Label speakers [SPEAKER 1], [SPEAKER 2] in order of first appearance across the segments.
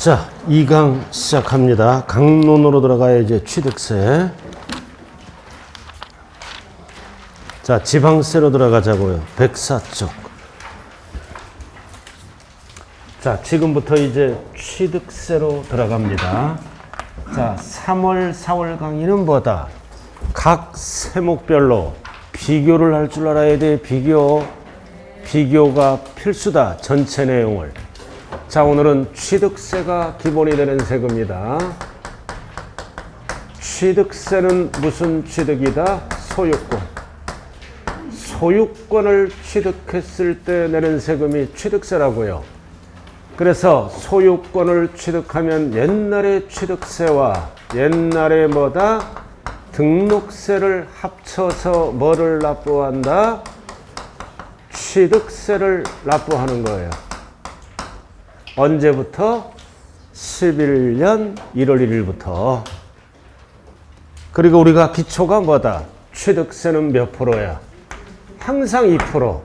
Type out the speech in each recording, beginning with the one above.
[SPEAKER 1] 자, 2강 시작합니다. 강론으로 들어가야 이제 취득세. 자, 지방세로 들어가자고요. 백사쪽. 자, 지금부터 이제 취득세로 들어갑니다. 자, 3월, 4월 강의는 뭐다? 각 세목별로 비교를 할 줄 알아야 돼. 비교가 필수다. 전체 내용을. 자, 오늘은 취득세가 기본이 되는 세금이다. 취득세는 무슨 취득이다? 소유권. 소유권을 취득했을 때 내는 세금이 취득세라고요. 그래서 소유권을 취득하면 옛날의 취득세와 옛날에 뭐다? 등록세를 합쳐서 뭐를 납부한다? 취득세를 납부하는 거예요. 언제부터? 11년 1월 1일부터. 그리고 우리가 기초가 뭐다? 취득세는 몇 프로야? 항상 2%.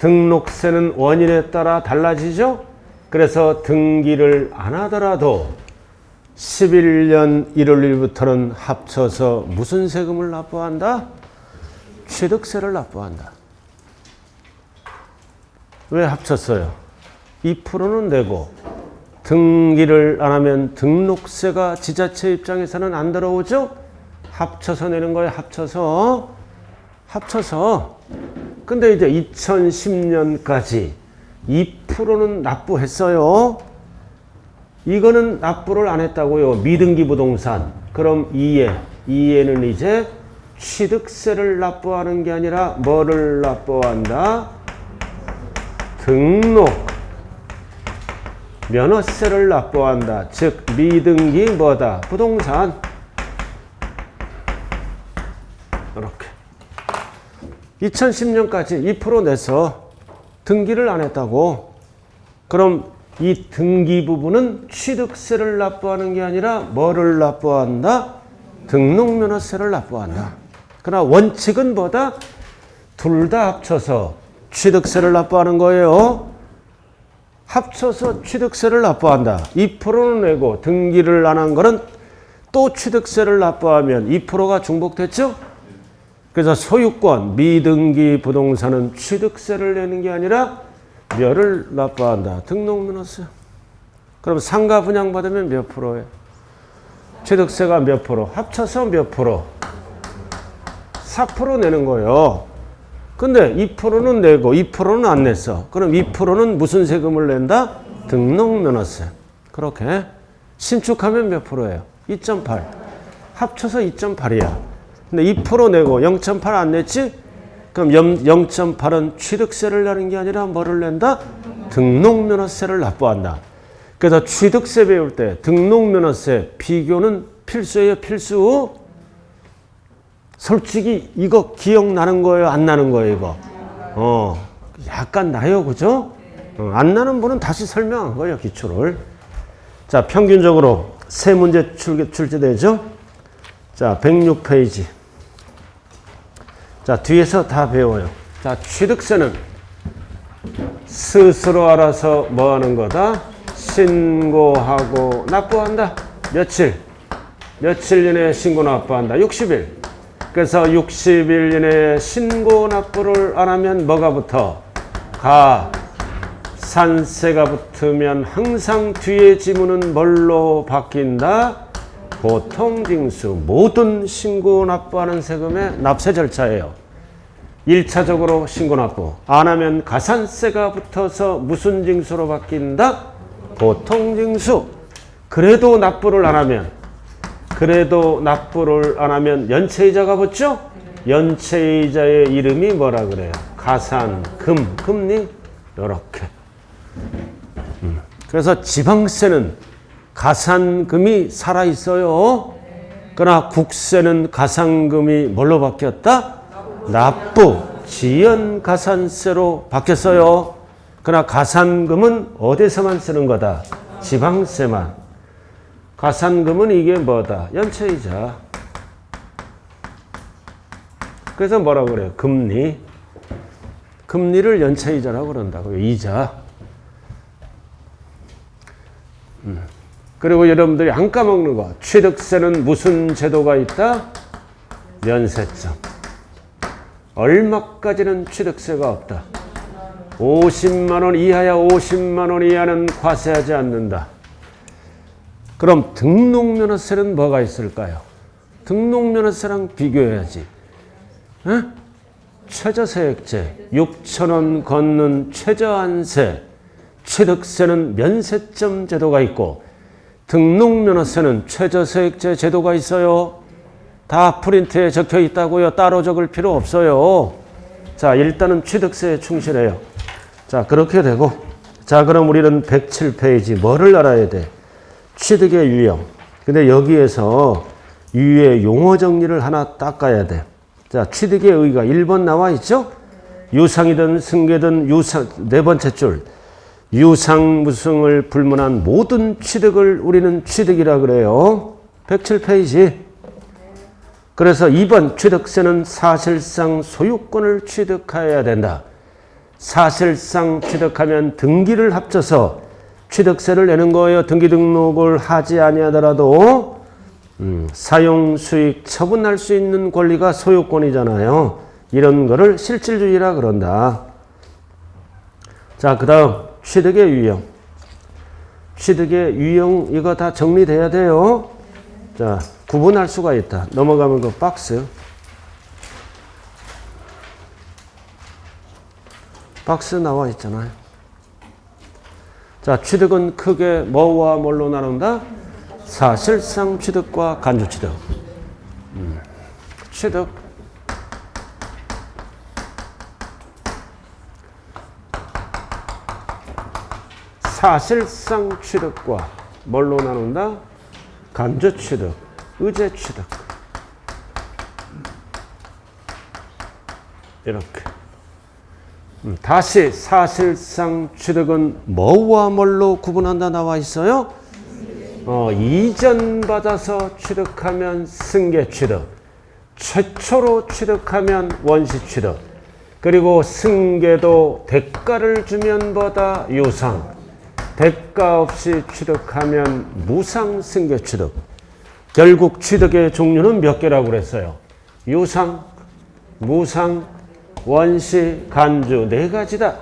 [SPEAKER 1] 등록세는 원인에 따라 달라지죠? 그래서 등기를 안 하더라도 11년 1월 1일부터는 합쳐서 무슨 세금을 납부한다? 취득세를 납부한다. 왜 합쳤어요? 2%는 내고 등기를 안 하면 등록세가 지자체 입장에서는 안 들어오죠? 합쳐서 내는 거예요. 합쳐서. 근데 이제 2010년까지 2%는 납부했어요. 이거는 납부를 안 했다고요. 미등기 부동산. 그럼 2에는 이제 취득세를 납부하는 게 아니라 뭐를 납부한다? 등록 면허세를 납부한다. 즉 미등기 뭐다? 부동산. 이렇게 2010년까지 2% 내서 등기를 안 했다고. 그럼 이 등기 부분은 취득세를 납부하는 게 아니라 뭐를 납부한다? 등록면허세를 납부한다. 그러나 원칙은 뭐다? 둘 다 합쳐서 취득세를 납부하는 거예요. 합쳐서 취득세를 납부한다. 2%는 내고 등기를 안 한 거는 또 취득세를 납부하면 2%가 중복됐죠? 그래서 소유권, 미등기 부동산은 취득세를 내는 게 아니라 뭐를 납부한다? 등록면허세. 그럼 상가 분양받으면 몇 프로예요? 취득세가 몇 프로? 합쳐서 몇 프로? 4% 내는 거예요. 근데 2%는 내고 2%는 안 냈어. 그럼 2%는 무슨 세금을 낸다? 등록면허세. 그렇게 신축하면 몇 프로예요? 2.8. 합쳐서 2.8이야. 근데 2% 내고 0.8 안 냈지? 그럼 0.8은 취득세를 내는 게 아니라 뭐를 낸다? 등록면허세를 납부한다. 그래서 취득세 배울 때 등록면허세 비교는 필수예요. 필수. 솔직히 이거 기억나는 거예요? 안 나는 거예요? 이거? 약간 나요. 그죠? 안 나는 분은 다시 설명한 거예요. 기초를. 자, 평균적으로 세 문제 출제되죠? 자, 106페이지. 자, 뒤에서 다 배워요. 자, 취득세는 스스로 알아서 뭐 하는 거다? 신고하고 납부한다. 며칠 이내에 신고 납부한다. 60일. 그래서 60일 이내에 신고 납부를 안 하면 뭐가 붙어? 가산세가 붙으면 항상 뒤에 지문은 뭘로 바뀐다? 보통징수. 모든 신고 납부하는 세금의 납세 절차예요. 1차적으로 신고 납부. 안 하면 가산세가 붙어서 무슨 징수로 바뀐다? 보통징수. 그래도 납부를 안 하면 연체이자가 붙죠? 연체이자의 이름이 뭐라 그래요? 가산금, 금리. 요렇게. 그래서 지방세는 가산금이 살아있어요. 그러나 국세는 가산금이 뭘로 바뀌었다? 납부, 지연가산세로 바뀌었어요. 그러나 가산금은 어디서만 쓰는 거다? 지방세만. 가산금은 이게 뭐다? 연체이자. 그래서 뭐라고 그래요? 금리. 금리를 연체이자라고 그런다고요. 이자. 그리고 여러분들이 안 까먹는 거. 취득세는 무슨 제도가 있다? 면세점. 얼마까지는 취득세가 없다. 50만 원 이하야 50만 원 이하는 과세하지 않는다. 그럼 등록면허세는 뭐가 있을까요? 등록면허세랑 비교해야지. 에? 최저세액제 6,000원 걷는 최저한세. 취득세는 면세점 제도가 있고 등록면허세는 최저세액제 제도가 있어요. 다 프린트에 적혀 있다고요. 따로 적을 필요 없어요. 자, 일단은 취득세에 충실해요. 자, 그렇게 되고, 자, 그럼 우리는 107페이지 뭐를 알아야 돼? 취득의 유형. 근데 여기에서 유의 용어 정리를 하나 닦아야 돼. 자, 취득의 의의가 1번 나와 있죠? 유상이든 승계든 네 번째 줄. 유상무승을 불문한 모든 취득을 우리는 취득이라 그래요. 107페이지. 그래서 2번 취득세는 사실상 소유권을 취득해야 된다. 사실상 취득하면 등기를 합쳐서 취득세를 내는 거예요. 등기 등록을 하지 아니하더라도 사용, 수익, 처분할 수 있는 권리가 소유권이잖아요. 이런 거를 실질주의라 그런다. 자, 그 다음 취득의 유형. 취득의 유형 이거 다 정리돼야 돼요. 자, 구분할 수가 있다. 넘어가면 그 박스. 박스 나와 있잖아요. 자, 취득은 크게 뭐와 뭘로 나눈다? 사실상 취득과 간주 취득. 취득. 사실상 취득과 뭘로 나눈다? 간주 취득, 의제 취득. 이렇게. 다시 사실상 취득은 뭐와 뭘로 구분한다 나와 있어요? 이전 받아서 취득하면 승계 취득, 최초로 취득하면 원시 취득, 그리고 승계도 대가를 주면 보다 유상, 대가 없이 취득하면 무상 승계 취득. 결국 취득의 종류는 몇 개라고 그랬어요? 유상, 무상, 원시, 간주 네 가지다.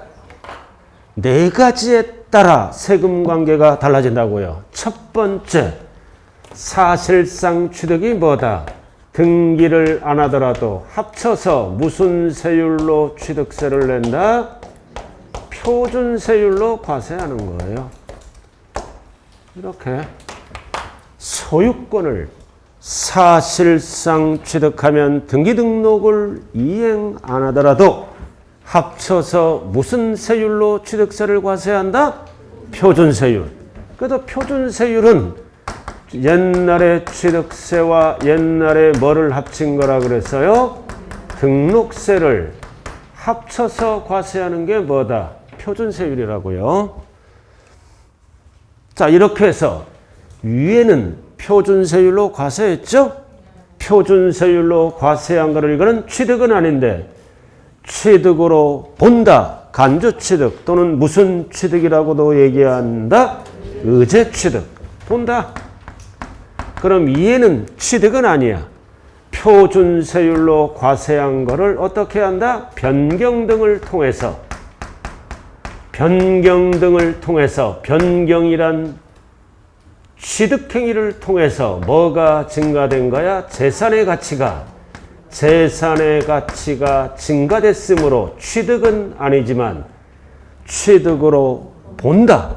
[SPEAKER 1] 네 가지에 따라 세금 관계가 달라진다고요. 첫 번째, 사실상 취득이 뭐다? 등기를 안 하더라도 합쳐서 무슨 세율로 취득세를 낸다? 표준세율로 과세하는 거예요. 이렇게 소유권을 사실상 취득하면 등기 등록을 이행 안 하더라도 합쳐서 무슨 세율로 취득세를 과세한다? 표준세율. 그래도 표준세율은 옛날에 취득세와 옛날에 뭐를 합친 거라 그랬어요? 등록세를 합쳐서 과세하는 게 뭐다? 표준세율이라고요. 자, 이렇게 해서 위에는 표준세율로 과세했죠? 표준세율로 과세한 거를 이거는 취득은 아닌데 취득으로 본다. 간주취득 또는 무슨 취득이라고도 얘기한다. 의제취득. 본다. 그럼 이해는 취득은 아니야. 표준세율로 과세한 거를 어떻게 한다? 변경 등을 통해서. 변경 등을 통해서. 변경이란 취득행위를 통해서 뭐가 증가된 거야? 재산의 가치가 증가됐으므로 취득은 아니지만 취득으로 본다.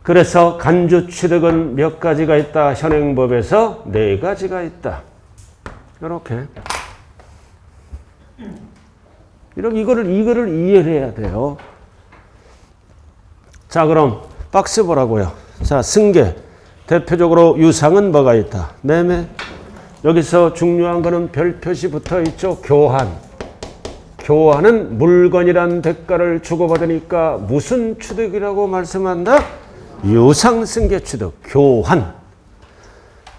[SPEAKER 1] 그래서 간주취득은 몇 가지가 있다? 현행법에서 4가지가 있다. 이렇게. 이거를 이해를 해야 돼요. 자, 그럼 박스 보라고요. 자, 승계. 대표적으로 유상은 뭐가 있다? 매매. 여기서 중요한 거는 별 표시 붙어 있죠. 교환. 교환은 물건이란 대가를 주고받으니까 무슨 취득이라고 말씀한다? 유상승계 취득. 교환.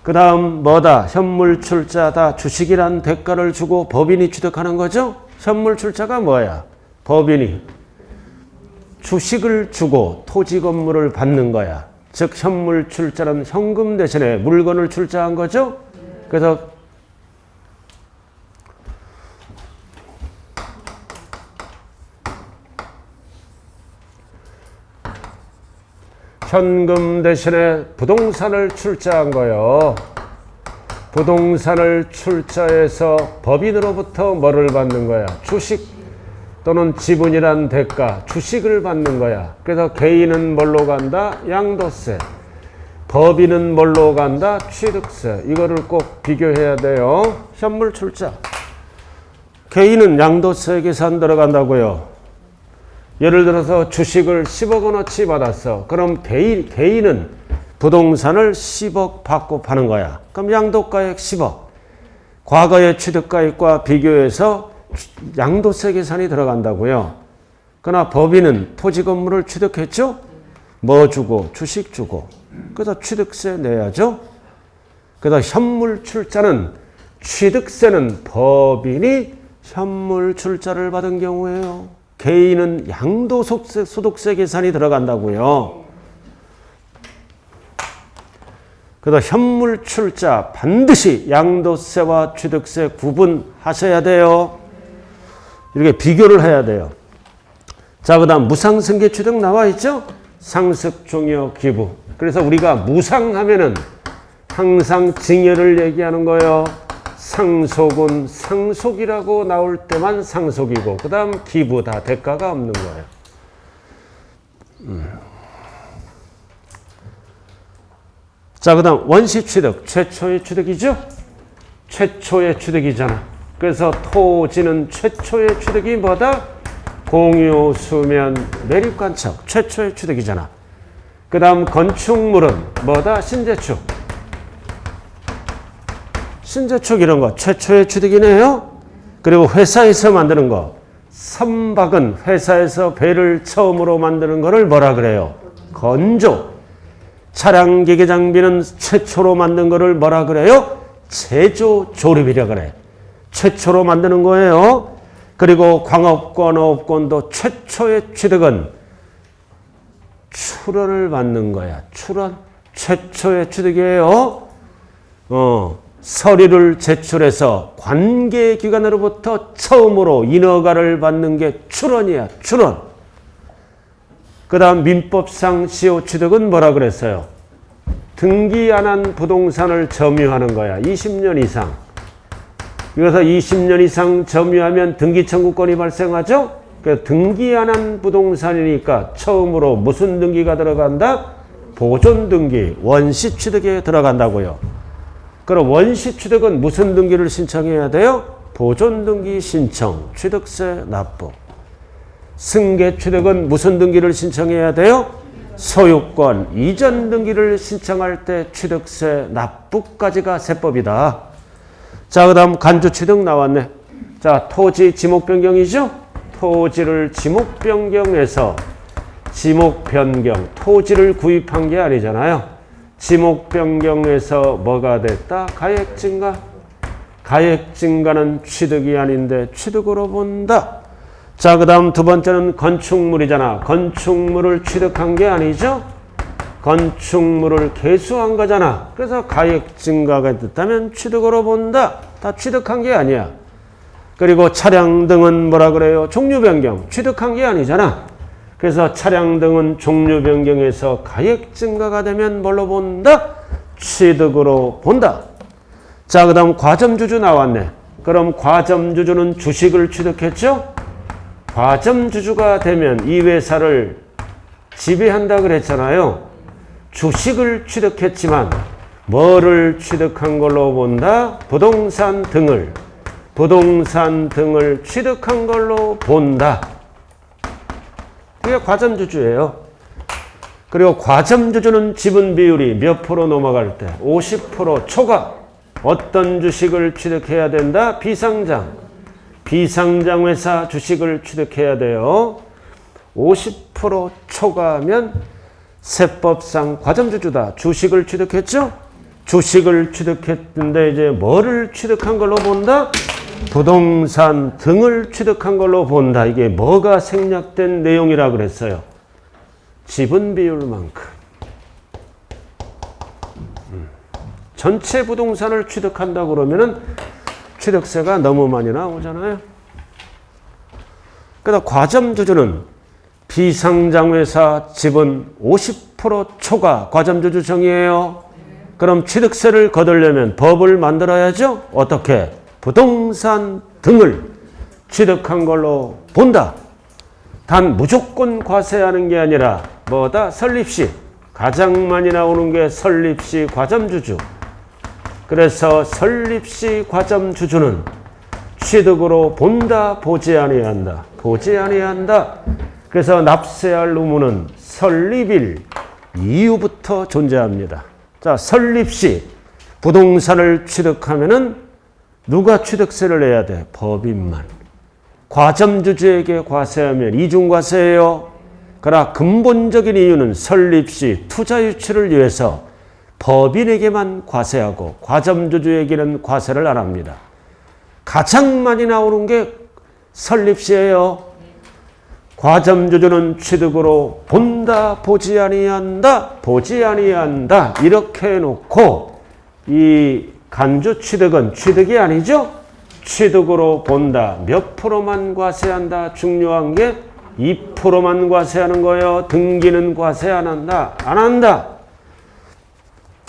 [SPEAKER 1] 그 다음 뭐다? 현물출자다. 주식이란 대가를 주고 법인이 취득하는 거죠. 현물출자가 뭐야? 법인이 주식을 주고 토지 건물을 받는 거야. 즉 현물 출자는 현금 대신에 물건을 출자한 거죠. 그래서 현금 대신에 부동산을 출자한 거예요. 부동산을 출자해서 법인으로부터 뭐를 받는 거야? 주식 또는 지분이란 대가, 주식을 받는 거야. 그래서 개인은 뭘로 간다? 양도세. 법인은 뭘로 간다? 취득세. 이거를 꼭 비교해야 돼요. 현물 출자. 개인은 양도세 계산 들어간다고요. 예를 들어서 주식을 10억 원어치 받았어. 그럼 개인은 부동산을 10억 받고 파는 거야. 그럼 양도가액 10억. 과거의 취득가액과 비교해서 양도세 계산이 들어간다고요. 그러나 법인은 토지 건물을 취득했죠? 뭐 주고? 주식 주고. 그래서 취득세 내야죠. 그래서 현물 출자는 취득세는 법인이 현물 출자를 받은 경우에요. 개인은 양도소득세 계산이 들어간다고요. 그래서 현물 출자 반드시 양도세와 취득세 구분하셔야 돼요. 이렇게 비교를 해야 돼요. 자, 그 다음 무상승계 취득 나와 있죠? 상습, 종여, 기부. 그래서 우리가 무상하면은 항상 증여를 얘기하는 거예요. 상속은 상속이라고 나올 때만 상속이고 그 다음 기부 다 대가가 없는 거예요. 자, 그 다음 원시취득. 최초의 취득이죠? 최초의 취득이잖아. 그래서 토지는 최초의 취득이 뭐다? 공유, 수면, 매립관청. 최초의 취득이잖아. 그 다음 건축물은 뭐다? 신재축. 신재축 이런 거 최초의 취득이네요. 그리고 회사에서 만드는 거. 선박은 회사에서 배를 처음으로 만드는 거를 뭐라 그래요? 건조. 차량 기계 장비는 최초로 만든 거를 뭐라 그래요? 제조 조립이라 그래. 최초로 만드는 거예요. 그리고 광업권, 어업권도 최초의 취득은 출원을 받는 거야. 출원. 최초의 취득이에요. 서류를 제출해서 관계기관으로부터 처음으로 인허가를 받는 게 출원이야. 출원. 그 다음 민법상 시효 취득은 뭐라 그랬어요? 등기 안 한 부동산을 점유하는 거야. 20년 이상. 그래서 20년 이상 점유하면 등기 청구권이 발생하죠? 그래서 등기 안 한 부동산이니까 처음으로 무슨 등기가 들어간다? 보존 등기, 원시 취득에 들어간다고요. 그럼 원시 취득은 무슨 등기를 신청해야 돼요? 보존 등기 신청, 취득세 납부. 승계 취득은 무슨 등기를 신청해야 돼요? 소유권 이전 등기를 신청할 때 취득세 납부까지가 세법이다. 자, 그 다음 간주 취득 나왔네. 자, 토지 지목 변경이죠? 토지를 지목 변경해서 지목 변경, 토지를 구입한 게 아니잖아요. 지목 변경에서 뭐가 됐다? 가액 증가. 가액 증가는 취득이 아닌데 취득으로 본다. 자, 그 다음 두 번째는 건축물이잖아. 건축물을 취득한 게 아니죠? 건축물을 개수한 거잖아. 그래서 가액 증가가 됐다면 취득으로 본다. 다 취득한 게 아니야. 그리고 차량 등은 뭐라 그래요? 종류 변경. 취득한 게 아니잖아. 그래서 차량 등은 종류 변경에서 가액 증가가 되면 뭘로 본다? 취득으로 본다. 자, 그 다음 과점주주 나왔네. 그럼 과점주주는 주식을 취득했죠? 과점주주가 되면 이 회사를 지배한다 그랬잖아요. 주식을 취득했지만 뭐를 취득한 걸로 본다? 부동산 등을 취득한 걸로 본다. 이게 과점주주예요. 그리고 과점주주는 지분 비율이 몇 프로 넘어갈 때? 50% 초과. 어떤 주식을 취득해야 된다? 비상장. 비상장 회사 주식을 취득해야 돼요. 50% 초과하면 세법상 과점주주다. 주식을 취득했죠? 주식을 취득했는데 이제 뭐를 취득한 걸로 본다? 부동산 등을 취득한 걸로 본다. 이게 뭐가 생략된 내용이라 그랬어요? 지분 비율만큼. 전체 부동산을 취득한다 그러면은 취득세가 너무 많이 나오잖아요. 그래서 과점주주는 비상장회사 지분 50% 초과 과점주주 정의예요. 그럼 취득세를 거두려면 법을 만들어야죠. 어떻게? 부동산 등을 취득한 걸로 본다. 단 무조건 과세하는 게 아니라 뭐다? 설립시. 가장 많이 나오는 게 설립시 과점주주. 그래서 설립시 과점주주는 취득으로 본다, 보지 아니한다. 보지 아니한다. 그래서 납세할 의무는 설립일 이후부터 존재합니다. 자, 설립시 부동산을 취득하면은 누가 취득세를 내야 돼? 법인만. 과점주주에게 과세하면 이중과세예요. 그러나 근본적인 이유는 설립시 투자 유치를 위해서 법인에게만 과세하고 과점주주에게는 과세를 안 합니다. 가장 많이 나오는 게 설립시예요. 과점주주는 취득으로 본다, 보지 아니한다, 보지 아니한다. 이렇게 해놓고 이 간주 취득은 취득이 아니죠. 취득으로 본다. 몇 프로만 과세한다. 중요한 게 2%만 과세하는 거예요. 등기는 과세 안 한다. 안 한다.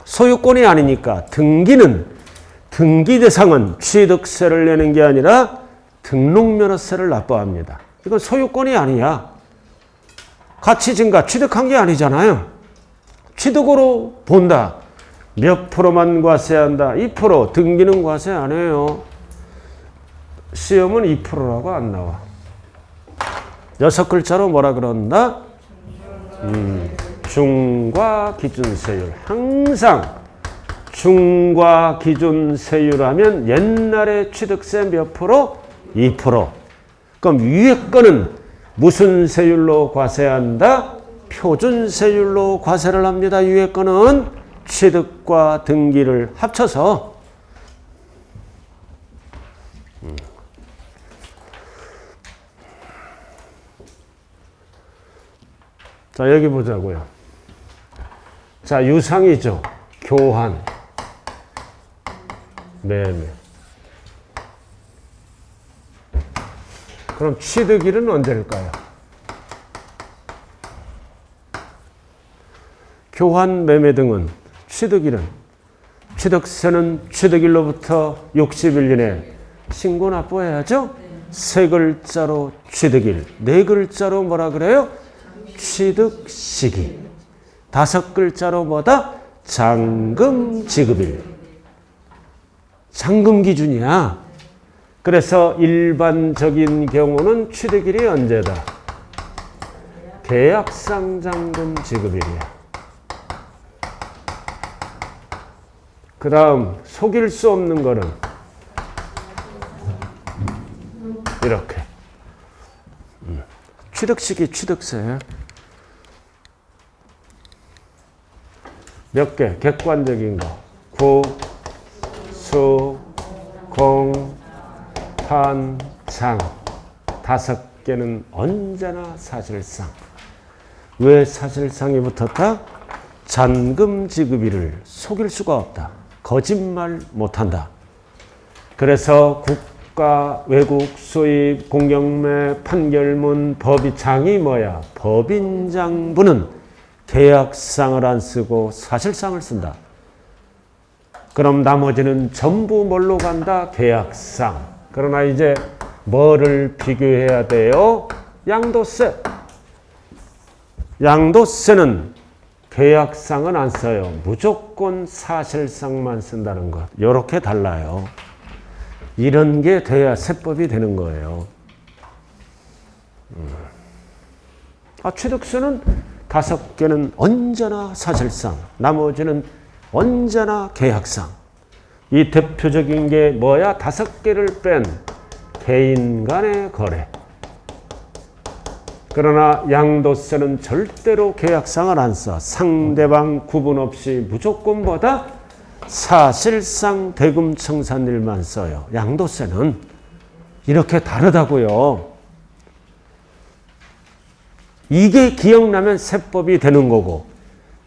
[SPEAKER 1] 소유권이 아니니까 등기 대상은 취득세를 내는 게 아니라 등록면허세를 납부합니다. 이건 소유권이 아니야. 가치 증가 취득한 게 아니잖아요. 취득으로 본다. 몇 프로만 과세한다. 2%. 등기는 과세 안 해요. 시험은 2%라고 안 나와. 6글자로 뭐라 그런다? 중과 기준세율. 항상 중과 기준세율 하면 옛날에 취득세 몇 프로? 2%. 그럼 위에 거는 무슨 세율로 과세한다? 표준세율로 과세를 합니다. 위에 거는 취득과 등기를 합쳐서. 자, 여기 보자고요. 자, 유상이죠. 교환, 매매. 그럼 취득일은 언제일까요? 교환, 매매 등은 취득일은 취득세는 취득일로부터 60일 이내 신고 납부해야죠. 세 글자로 취득일, 네 글자로 뭐라 그래요? 취득시기. 다섯 글자로 뭐다? 잔금 지급일. 잔금 기준이야. 그래서 일반적인 경우는 취득일이 언제다? 계약상 잔금 지급일이야. 그 다음 속일 수 없는 거는 이렇게 취득시기 취득세 몇 개? 객관적인 거 구, 수, 공, 판, 상. 5개는 언제나 사실상. 왜 사실상이 붙었다? 잔금 지급일을 속일 수가 없다. 거짓말 못한다. 그래서 국가, 외국, 수입, 공경매, 판결문, 법의장이 뭐야? 법인장부는 계약상을 안 쓰고 사실상을 쓴다. 그럼 나머지는 전부 뭘로 간다? 계약상. 그러나 이제 뭐를 비교해야 돼요? 양도세. 양도세는 계약상은 안 써요. 무조건 사실상만 쓴다는 것. 이렇게 달라요. 이런 게 돼야 세법이 되는 거예요. 취득세는 5개는 언제나 사실상, 나머지는 언제나 계약상. 이 대표적인 게 뭐야? 5개를 뺀 개인 간의 거래. 그러나 양도세는 절대로 계약상을 안 써. 상대방 구분 없이 무조건 뭐다? 사실상 대금청산일만 써요. 양도세는 이렇게 다르다고요. 이게 기억나면 세법이 되는 거고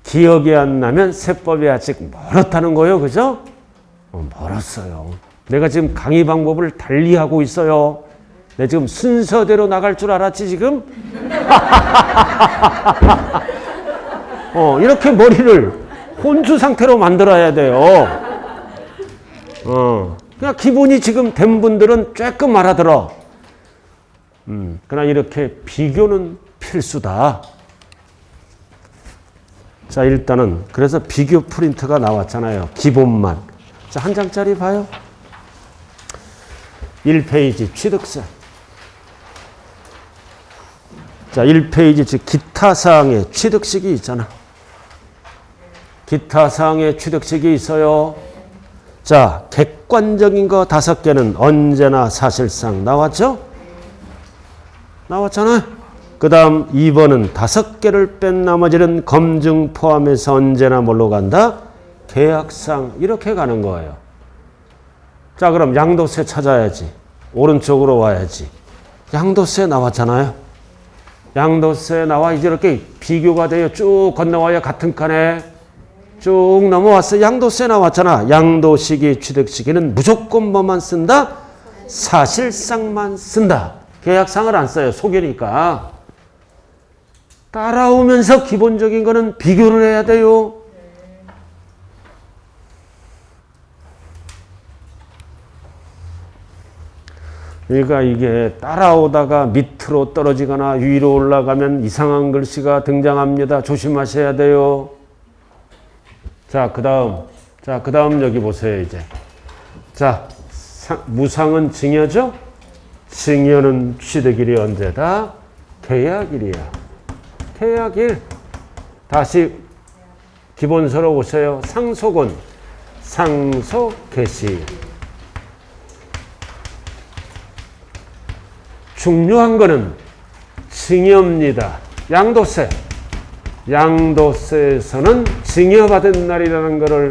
[SPEAKER 1] 기억이 안 나면 세법이 아직 멀었다는 거예요. 그죠? 멀었어요. 내가 지금 강의 방법을 달리하고 있어요. 내 지금 순서대로 나갈 줄 알았지 지금? 이렇게 머리를 혼수 상태로 만들어야 돼요. 그냥 기본이 지금 된 분들은 조금 알아들어. 그러나 이렇게 비교는 필수다. 자, 일단은 그래서 비교 프린트가 나왔잖아요. 기본만. 자, 한 장짜리 봐요. 1페이지 취득세. 자, 1페이지 즉 기타 사항의 취득식이 있잖아. 기타 사항의 취득식이 있어요. 자, 객관적인 거 5개는 언제나 사실상 나왔죠? 나왔잖아요. 그 다음 2번은 5개를 뺀 나머지는 검증 포함해서 언제나 뭘로 간다? 계약상 이렇게 가는 거예요. 자, 그럼 양도세 찾아야지. 오른쪽으로 와야지. 양도세 나왔잖아요. 양도세 나와 이제 이렇게 비교가 돼요. 쭉 건너와요. 같은 칸에 쭉 넘어왔어요. 양도세 나왔잖아. 양도시기 취득시기는 무조건 뭐만 쓴다? 사실상만 쓴다. 계약상을 안 써요. 속이니까. 따라오면서 기본적인 거는 비교를 해야 돼요. 그러니까 이게 따라오다가 밑으로 떨어지거나 위로 올라가면 이상한 글씨가 등장합니다. 조심하셔야 돼요. 자, 그 다음 여기 보세요, 이제. 자, 무상은 증여죠? 증여는 취득일이 언제다? 계약일이야. 계약일. 다시 기본서로 오세요. 상속은 상속 개시. 중요한 거는 증여입니다. 양도세. 양도세에서는 증여받은 날이라는 것을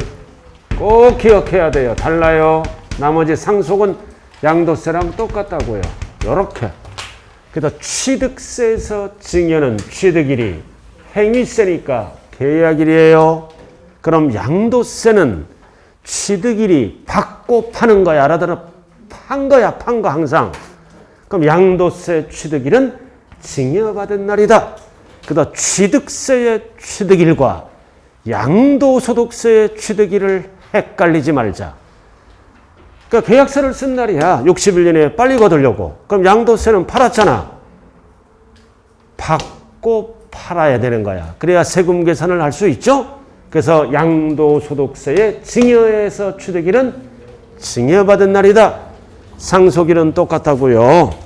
[SPEAKER 1] 꼭 기억해야 돼요. 달라요. 나머지 상속은 양도세랑 똑같다고요. 요렇게. 그래서 취득세에서 증여는 취득일이 행위세니까 계약일이에요. 그럼 양도세는 취득일이 받고 파는 거야. 알아들어? 판 거야. 판 거 항상. 그럼 양도세 취득일은 증여받은 날이다. 그다음 취득세의 취득일과 양도소득세의 취득일을 헷갈리지 말자. 그러니까 계약서를 쓴 날이야. 61년에 빨리 거두려고. 그럼 양도세는 팔았잖아. 받고 팔아야 되는 거야. 그래야 세금 계산을 할 수 있죠. 그래서 양도소득세의 증여에서 취득일은 증여받은 날이다. 상속일은 똑같다고요.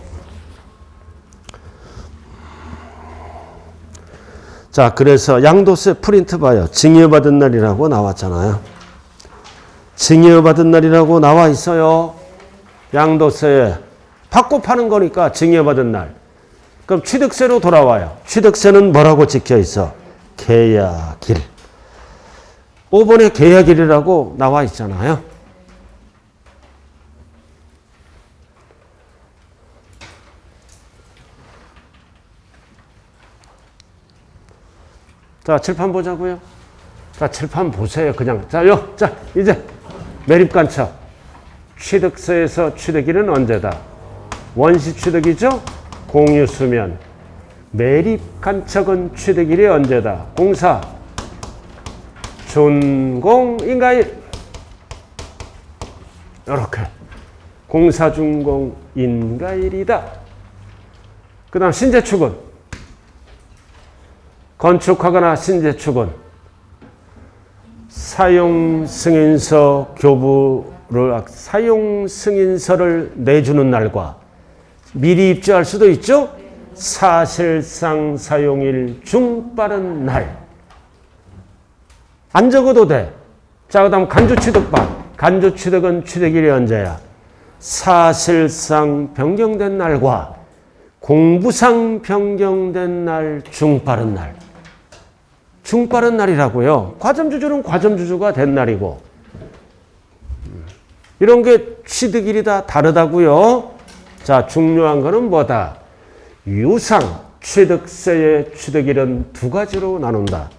[SPEAKER 1] 자, 그래서 양도세 프린트 봐요. 증여받은 날이라고 나왔잖아요. 증여받은 날이라고 나와 있어요. 양도세 받고 파는 거니까 증여받은 날. 그럼 취득세로 돌아와요. 취득세는 뭐라고 찍혀 있어? 계약일. 5번에 계약일이라고 나와 있잖아요. 자, 칠판 보자고요. 자, 칠판 보세요. 그냥. 자, 이제 매립간첩. 취득세에서 취득일은 언제다? 원시 취득이죠? 공유수면. 매립간첩은 취득일이 언제다? 공사. 준공인가일. 이렇게. 공사 준공인가일이다. 그 다음 신재축은. 건축하거나 신재축은 사용승인서 교부를 사용승인서를 내주는 날과 미리 입주할 수도 있죠. 사실상 사용일 중 빠른 날. 안 적어도 돼. 자, 그 다음 간주취득반. 간주취득은 취득일이 언제야? 사실상 변경된 날과 공부상 변경된 날 중 빠른 날. 중 빠른 날이라고요. 과점주주는 과점주주가 된 날이고. 이런 게 취득일이 다 다르다고요. 자, 중요한 거는 뭐다? 유상 취득세의 취득일은 두 가지로 나눈다.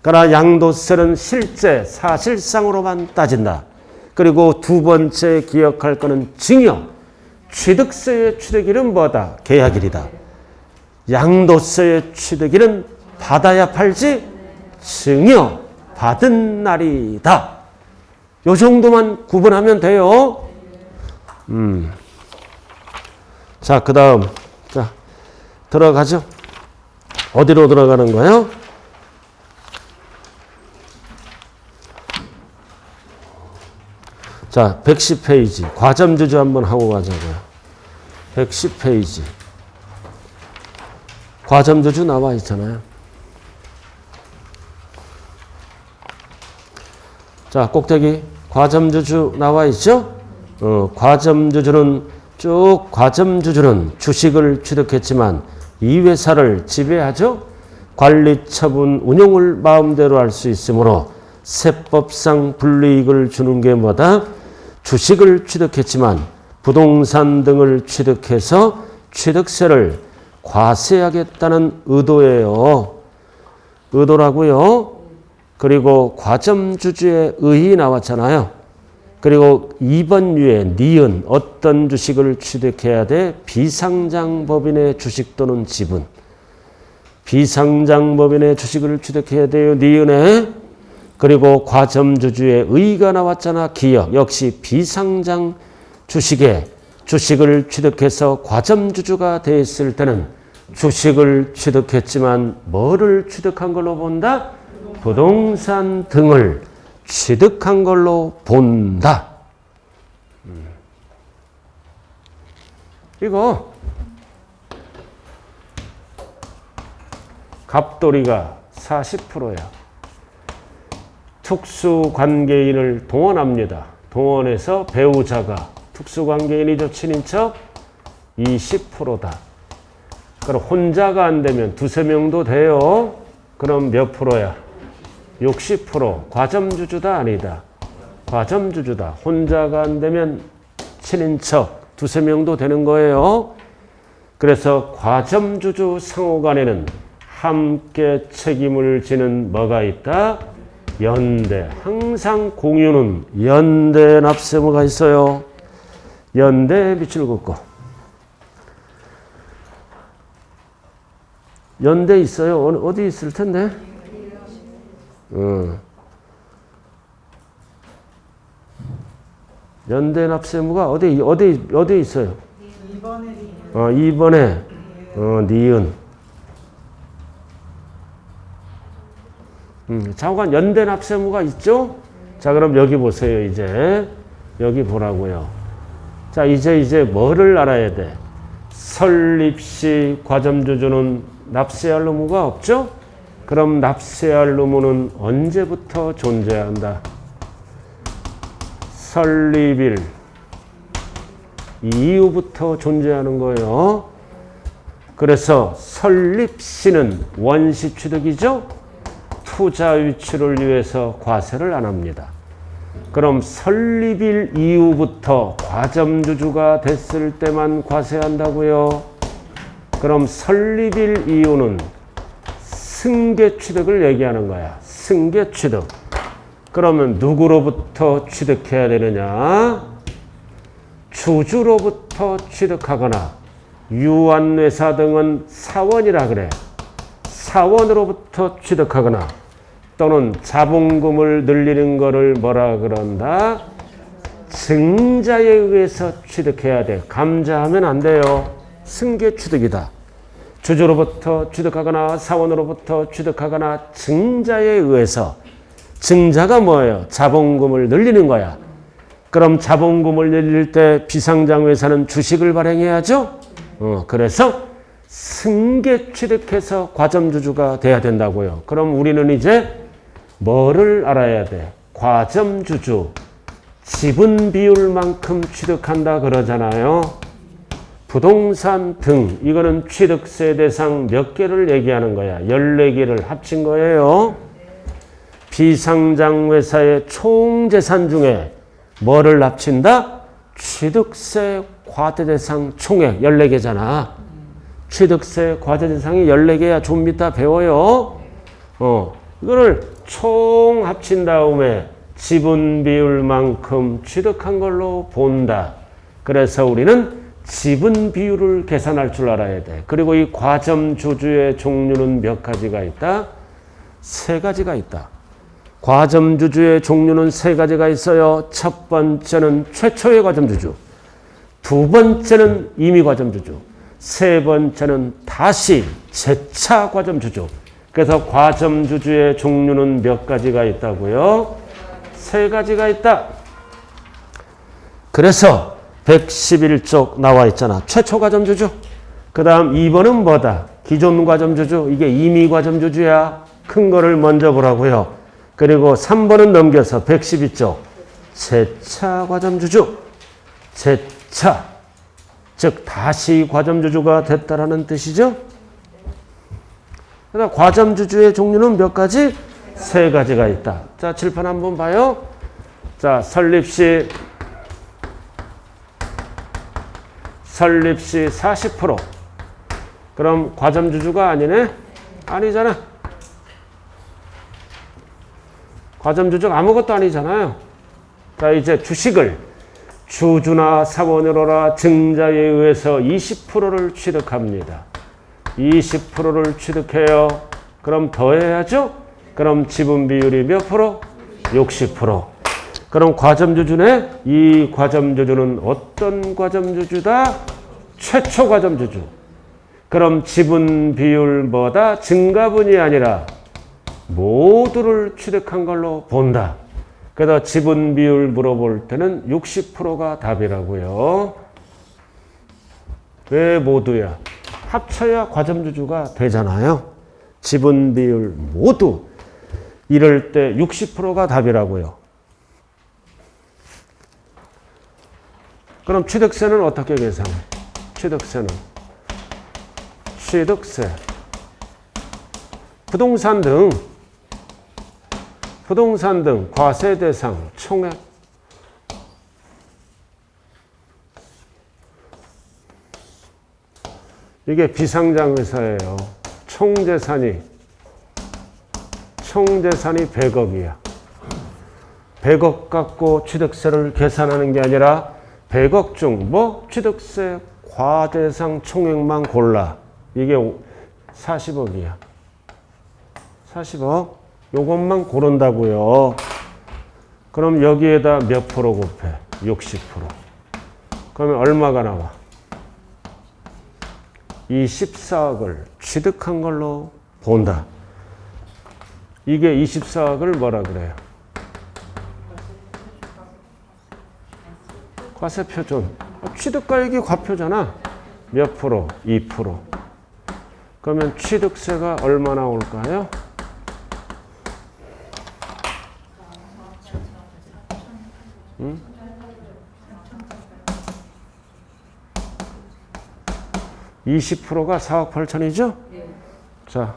[SPEAKER 1] 그러나 양도세는 실제 사실상으로만 따진다. 그리고 두 번째 기억할 거는 증여. 취득세의 취득일은 뭐다? 계약일이다. 양도세의 취득일은 받아야 팔지 증여 받은 날이다. 요 정도만 구분하면 돼요. 자, 그 다음. 자, 들어가죠. 어디로 들어가는 거예요? 자, 110페이지. 과점주주 한번 하고 가자고요. 110페이지. 과점주주 나와 있잖아요. 자, 꼭대기. 과점주주 나와 있죠? 과점주주는 과점주주는 주식을 취득했지만 이 회사를 지배하죠? 관리, 처분, 운용을 마음대로 할 수 있으므로 세법상 불이익을 주는 게 뭐다? 주식을 취득했지만 부동산 등을 취득해서 취득세를 과세하겠다는 의도예요. 의도라고요. 그리고 과점주주의 의의 나왔잖아요. 그리고 2번 유에 니은 어떤 주식을 취득해야 돼? 비상장법인의 주식 또는 지분. 비상장법인의 주식을 취득해야 돼요. 니은에. 그리고 과점주주의 의의가 나왔잖아. 기억. 역시 비상장 주식에 주식을 취득해서 과점주주가 됐을 때는 주식을 취득했지만 뭐를 취득한 걸로 본다? 부동산 등을 취득한 걸로 본다. 이거 갑돌이가 40%야. 특수관계인을 동원합니다. 동원해서 배우자가 특수관계인이죠. 친인척 20%다. 그럼 혼자가 안 되면 두세 명도 돼요. 그럼 몇 프로야? 60%. 과점주주다 아니다. 과점주주다. 혼자가 안 되면 친인척 두세 명도 되는 거예요. 그래서 과점주주 상호간에는 함께 책임을 지는 뭐가 있다? 연대. 항상 공유는 연대 납세무가 있어요. 연대에 밑줄 긋고. 연대 있어요. 어디 있을 텐데? 연대 납세무가 어디 있어요? 2번에 니은. 좌우간 연대 납세무가 있죠? 자, 그럼 여기 보세요. 이제 여기 보라고요. 자, 이제 뭐를 알아야 돼? 설립 시 과점주주는 납세할 의무가 없죠? 그럼 납세할 의무는 언제부터 존재한다? 설립일 이후부터 존재하는 거예요. 그래서 설립 시는 원시 취득이죠? 투자 유치를 위해서 과세를 안 합니다. 그럼 설립일 이후부터 과점주주가 됐을 때만 과세한다고요. 그럼 설립일 이후는 승계취득을 얘기하는 거야. 승계취득. 그러면 누구로부터 취득해야 되느냐? 주주로부터 취득하거나 유한회사 등은 사원이라 그래. 사원으로부터 취득하거나 또는 자본금을 늘리는 거를 뭐라 그런다? 증자에 의해서 취득해야 돼. 감자하면 안 돼요. 승계취득이다. 주주로부터 취득하거나 사원으로부터 취득하거나 증자에 의해서. 증자가 뭐예요? 자본금을 늘리는 거야. 그럼 자본금을 늘릴 때 비상장회사는 주식을 발행해야죠? 그래서 승계 취득해서 과점주주가 돼야 된다고요. 그럼 우리는 이제 뭐를 알아야 돼? 과점주주. 지분 비율만큼 취득한다 그러잖아요. 부동산 등 이거는 취득세 대상 몇 개를 얘기하는 거야. 14개를 합친 거예요. 비상장회사의 총 재산 중에 뭐를 합친다? 취득세 과태대상 총액 14개잖아. 취득세 과태대상이 14개야. 좀 이따 배워요. 이거를 총 합친 다음에 지분 비율만큼 취득한 걸로 본다. 그래서 우리는 지분 비율을 계산할 줄 알아야 돼. 그리고 이 과점주주의 종류는 몇 가지가 있다? 세 가지가 있다. 과점주주의 종류는 세 가지가 있어요. 첫 번째는 최초의 과점주주, 두 번째는 임의 과점주주, 세 번째는 다시 재차 과점주주. 그래서 과점주주의 종류는 몇 가지가 있다고요? 세 가지가 있다. 그래서 111쪽 나와 있잖아. 최초 과점주주. 그 다음 2번은 뭐다? 기존 과점주주. 이게 임의 과점주주야. 큰 거를 먼저 보라고요. 그리고 3번은 넘겨서 112쪽. 재차 과점주주. 재차. 즉 다시 과점주주가 됐다라는 뜻이죠. 그러니까 과점주주의 종류는 몇 가지? 세 가지가 있다. 자, 칠판 한번 봐요. 자, 설립시 40%. 그럼 과점주주가 아니네? 아니잖아. 과점주주가 아무것도 아니잖아요. 자, 이제 주식을 주주나 사원으로라 증자에 의해서 20%를 취득합니다. 20%를 취득해요. 그럼 더해야죠? 그럼 지분 비율이 몇 프로? 60%. 그럼 과점주주네? 이 과점주주는 어떤 과점주주다? 최초 과점주주. 그럼 지분 비율 뭐다? 증가분이 아니라 모두를 취득한 걸로 본다. 그래서 지분 비율 물어볼 때는 60%가 답이라고요. 왜 모두야? 합쳐야 과점주주가 되잖아요. 지분 비율 모두. 이럴 때 60%가 답이라고요. 그럼 취득세는 어떻게 계산해? 취득세. 부동산 등 과세 대상 총액. 이게 비상장 회사예요. 총재산이 100억이야. 100억 갖고 취득세를 계산하는 게 아니라 100억 중 취득세 과대상 총액만 골라. 이게 40억이야. 40억. 요것만 고른다고요. 그럼 여기에다 몇 프로 곱해? 60%. 그러면 얼마가 나와? 24억을 취득한 걸로 본다. 이게 24억을 뭐라 그래요? 과세표준. 취득가액이 과표잖아. 몇 프로? 2%. 그러면 취득세가 얼마 나올까요? 응? 20%가 4억 8천이죠? 자,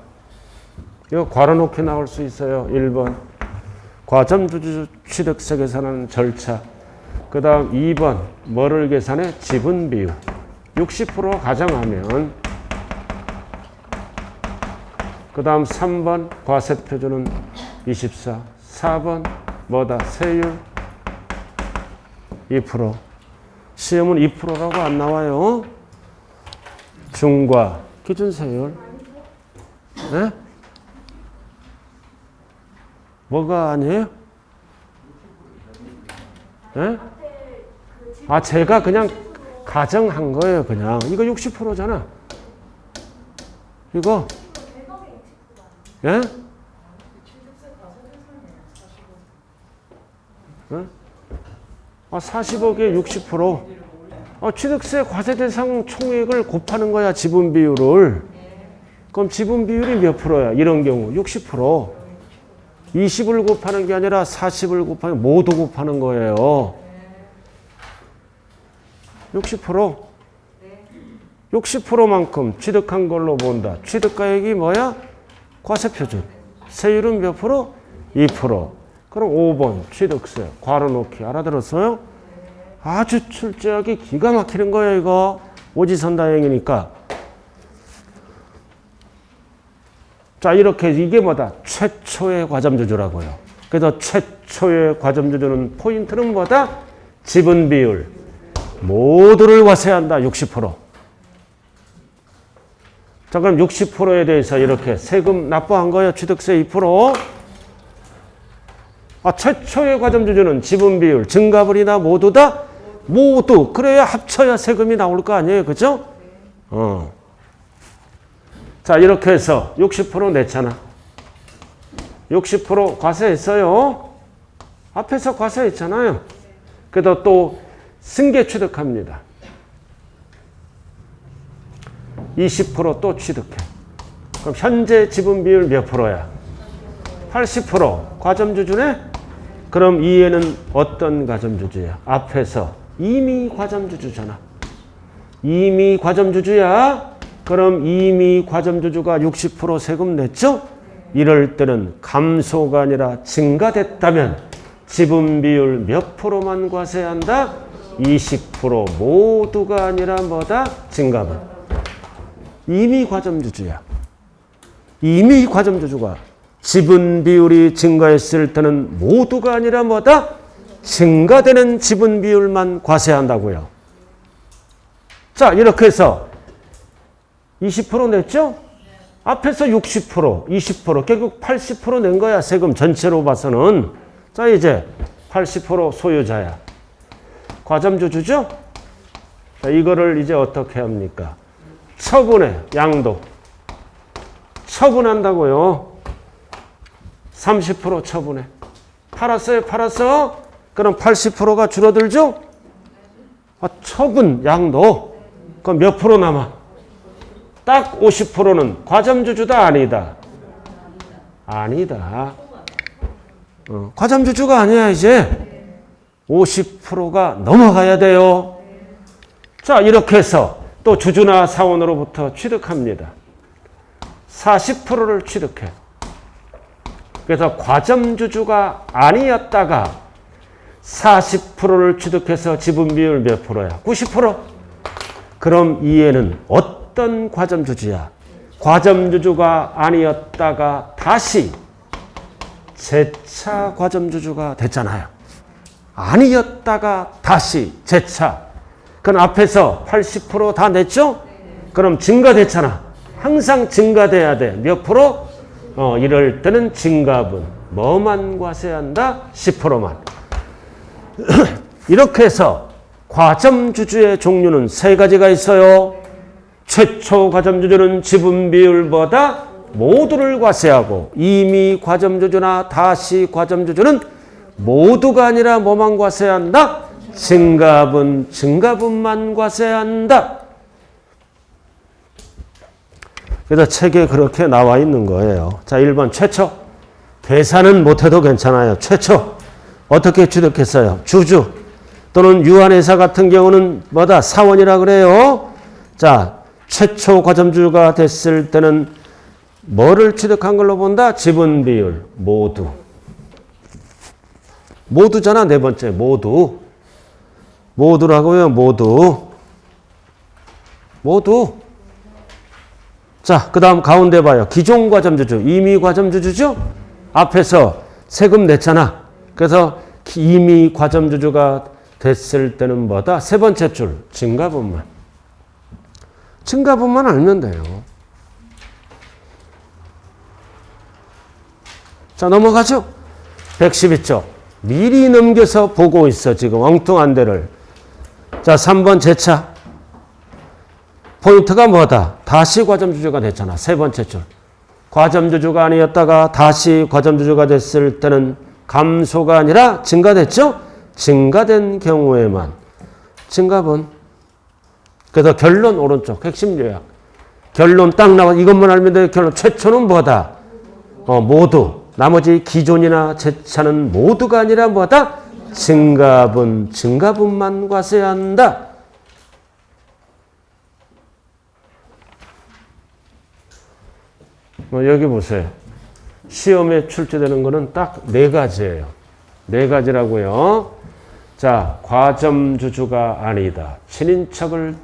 [SPEAKER 1] 이거 괄호놓기 나올 수 있어요. 1번. 과점주주 취득세 계산하는 절차. 그 다음 2번. 뭐를 계산해? 지분 비율. 60% 가정하면. 그 다음 3번. 과세표준은 24. 4번. 뭐다? 세율 2%. 시험은 2%라고 안 나와요. 중과 기준세율. 네? 뭐가 아니에요? 네? 아, 제가 그냥 가정한 거예요, 그냥. 이거 60%잖아. 이거. 예? 네? 아, 40억에 60%. 취득세 과세 대상 총액을 곱하는 거야, 지분 비율을. 그럼 지분 비율이 몇 프로야? 이런 경우 60%. 20을 곱하는 게 아니라 40을 곱하는, 모두 곱하는 거예요. 60%. 60%만큼 취득한 걸로 본다. 취득가액이 뭐야? 과세표준. 세율은 몇 프로? 2%. 그럼 5번 취득세. 괄호놓기. 알아들었어요? 아주 출제하기 기가 막히는 거예요, 이거. 오지선다행이니까. 자, 이렇게 이게 뭐다? 최초의 과점주주라고요. 그래서 최초의 과점주주는 포인트는 뭐다? 지분 비율. 모두를 과세한다. 60%. 자, 그럼 60%에 대해서 이렇게 세금 납부한 거예요. 취득세 2%. 최초의 과점주주는 지분 비율, 증가분이나 모두 다 모두. 그래야 합쳐야 세금이 나올 거 아니에요. 그죠? 자, 이렇게 해서 60% 냈잖아. 60% 과세했어요. 앞에서 과세했잖아요. 그래도 또 승계 취득합니다. 20% 또 취득해. 그럼 현재 지분 비율 몇 프로야? 80%. 과점주주네? 그럼 이에는 어떤 과점주주야? 앞에서 이미 과점주주잖아. 이미 과점주주야. 그럼 이미 과점주주가 60% 세금 냈죠? 이럴 때는 감소가 아니라 증가됐다면 지분 비율 몇 프로만 과세한다? 20% 모두가 아니라 뭐다? 증가분. 이미 과점주주야. 이미 과점주주가 지분 비율이 증가했을 때는 모두가 아니라 뭐다? 증가되는 지분 비율만 과세한다고요. 자, 이렇게 해서 20% 냈죠? 앞에서 60%, 20%, 결국 80% 낸 거야. 세금 전체로 봐서는. 자, 이제 80% 소유자야. 과점주주죠? 자, 이거를 이제 어떻게 합니까? 처분해. 양도. 처분한다고요. 30% 처분해. 팔았어요? 팔았어? 그럼 80%가 줄어들죠? 처분, 양도. 그럼 몇 프로 남아? 딱 50%는 과점주주다 아니다? 아니다. 과점주주가 아니야 이제. 50%가 넘어가야 돼요. 자, 이렇게 해서 또 주주나 사원으로부터 취득합니다. 40%를 취득해. 그래서 과점주주가 아니었다가 40%를 취득해서 지분 비율 몇 프로야? 90%? 그럼 이에는 어떤 과점주주야? 과점주주가 아니었다가 다시 재차 과점주주가 됐잖아요. 아니었다가 다시 재차. 그럼 앞에서 80% 다 냈죠? 그럼 증가됐잖아. 항상 증가돼야 돼. 몇 프로? 이럴 때는 증가분. 뭐만 과세한다? 10%만. 이렇게 해서 과점주주의 종류는 세 가지가 있어요. 최초 과점주주는 지분 비율보다 모두를 과세하고, 이미 과점주주나 다시 과점주주는 모두가 아니라 뭐만 과세한다? 증가분, 증가분만 과세한다. 그래서 책에 그렇게 나와 있는 거예요. 자, 1번 최초. 계산은 못해도 괜찮아요. 최초. 어떻게 취득했어요? 주주 또는 유한회사 같은 경우는 뭐다? 사원이라 그래요. 자, 최초 과점주가 됐을 때는 뭐를 취득한 걸로 본다? 지분 비율. 모두. 모두잖아. 네 번째. 모두. 모두라고요. 모두. 모두. 자, 그 다음 가운데 봐요. 기존 과점주주. 이미 과점주주죠? 앞에서 세금 냈잖아. 그래서 이미 과점주주가 됐을 때는 뭐다? 세 번째 줄. 증가분만. 증가분만 알면 돼요. 자, 넘어가죠. 112쪽. 미리 넘겨서 보고 있어. 지금 엉뚱한 데를. 자, 3번 재차. 포인트가 뭐다? 다시 과점주주가 됐잖아. 세 번째 줄. 과점주주가 아니었다가 다시 과점주주가 됐을 때는 감소가 아니라 증가됐죠? 증가된 경우에만. 증가분. 그래서 결론 오른쪽. 핵심 요약. 결론 딱 나와. 이것만 알면 돼. 결론. 최초는 뭐다? 모두. 나머지 기존이나 재차는 모두가 아니라 뭐다? 증가분. 증가분만 과세한다. 여기 보세요. 시험에 출제되는 거는 딱 네 가지예요. 네 가지라고요. 자, 과점주주가 아니다. 친인척을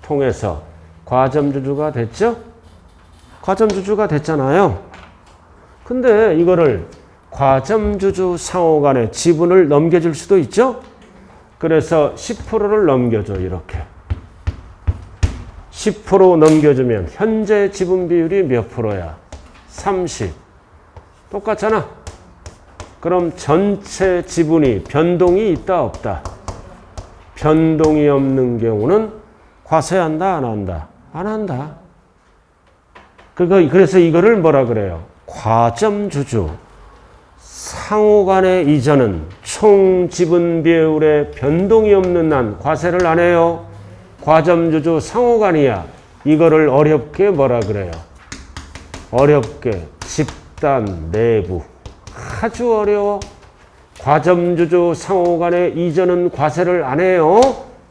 [SPEAKER 1] 통해서 과점주주가 됐죠? 과점주주가 됐잖아요. 근데 이거를 과점주주 상호 간에 지분을 넘겨줄 수도 있죠. 그래서 10%를 넘겨줘. 이렇게 10% 넘겨주면 현재 지분 비율이 몇 프로야? 30. 똑같잖아. 그럼 전체 지분이 변동이 있다 없다? 변동이 없는 경우는 과세한다 안 한다? 안 한다. 그래서 이거를 뭐라 그래요? 과점주주 상호 간의 이전은 총 지분 비율에 변동이 없는 한 과세를 안 해요. 과점주주 상호 간이야. 이거를 어렵게 뭐라 그래요? 어렵게 집단 내부. 아주 어려워. 과점주주 상호 간의 이전은 과세를 안 해요.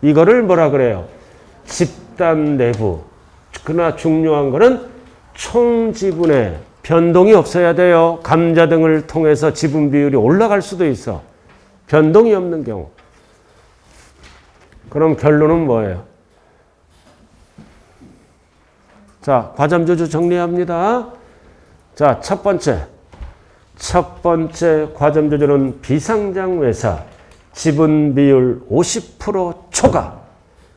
[SPEAKER 1] 이거를 뭐라 그래요? 집단 내부. 그러나 중요한 거는 총 지분에 변동이 없어야 돼요. 감자 등을 통해서 지분 비율이 올라갈 수도 있어. 변동이 없는 경우. 그럼 결론은 뭐예요? 자, 과점주주 정리합니다. 자, 첫 번째 과점주주는 비상장 회사 지분 비율 50% 초과.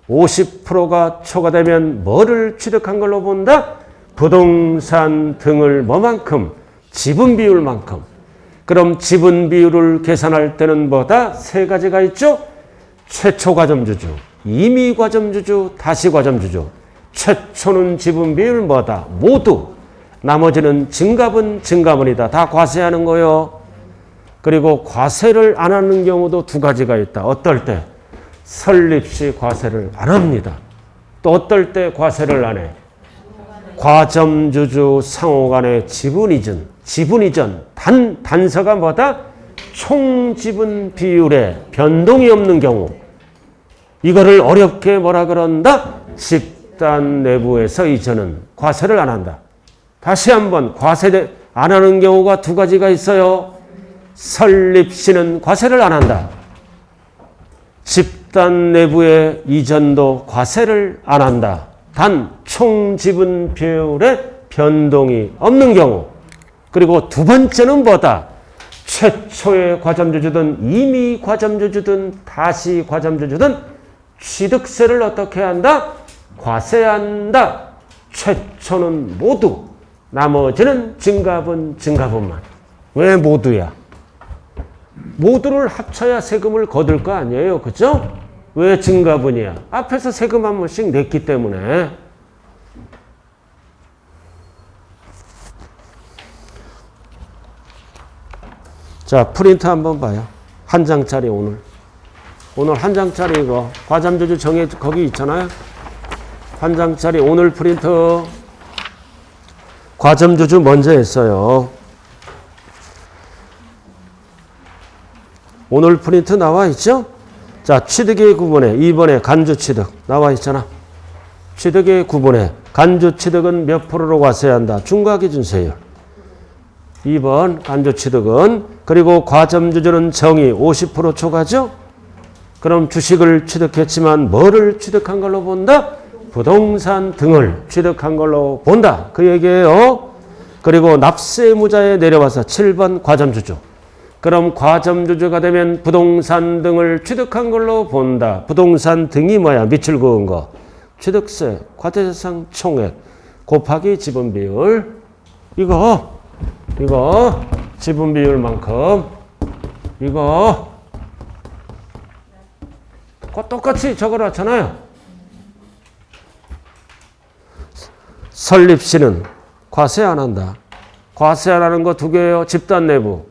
[SPEAKER 1] 50%가 초과되면 뭐를 취득한 걸로 본다? 부동산 등을 뭐만큼? 지분 비율만큼. 그럼 지분 비율을 계산할 때는 뭐다? 세 가지가 있죠? 최초 과점주주, 임의 과점주주, 다시 과점주주. 최초는 지분 비율 뭐다? 모두. 나머지는 증가분이다. 다 과세하는 거요. 그리고 과세를 안 하는 경우도 두 가지가 있다. 어떨 때? 설립 시 과세를 안 합니다. 또 어떨 때 과세를 안 해? 과점주주 상호 간의 지분 이전. 단서가 뭐다? 총 지분 비율에 변동이 없는 경우. 이거를 어렵게 뭐라 그런다? 집단 내부에서 이전은 과세를 안 한다. 다시 한번 과세 안 하는 경우가 두 가지가 있어요. 설립 시는 과세를 안 한다. 집단 내부의 이전도 과세를 안 한다. 단 총 지분 비율에 변동이 없는 경우. 그리고 두 번째는 뭐다? 최초의 과점주주든 임의 과점주주든 다시 과점주주든 취득세를 어떻게 한다? 과세한다. 최초는 모두. 나머지는 증가분만. 왜 모두야? 모두를 합쳐야 세금을 거둘 거 아니에요. 그죠? 왜 증가분이야? 앞에서 세금 한 번씩 냈기 때문에. 자, 프린트 한번 봐요. 한 장짜리 오늘 한 장짜리 이거 과점주주 정해 거기 있잖아요. 한 장짜리 오늘 프린트. 과점주주 먼저 했어요. 오늘 프린트 나와 있죠? 자, 취득의 구분에 2번에 간주취득 나와 있잖아. 취득의 구분에 간주취득은 몇 프로로 과세한다? 중과기준세율. 2번 간주취득은. 그리고 과점주주는 정의 50% 초과죠? 그럼 주식을 취득했지만 뭐를 취득한 걸로 본다? 부동산 등을 취득한 걸로 본다. 그 얘기예요. 그리고 납세무자에 내려와서 7번 과점주주. 그럼 과점주주가 되면 부동산 등을 취득한 걸로 본다. 부동산 등이 뭐야? 밑줄 그은 거. 취득세, 과태재산 총액 곱하기 지분 비율. 이거 지분 비율만큼. 이거 똑같이 적어놨잖아요. 설립 시는 과세 안 한다. 과세 안 하는 거 두 개예요. 집단 내부.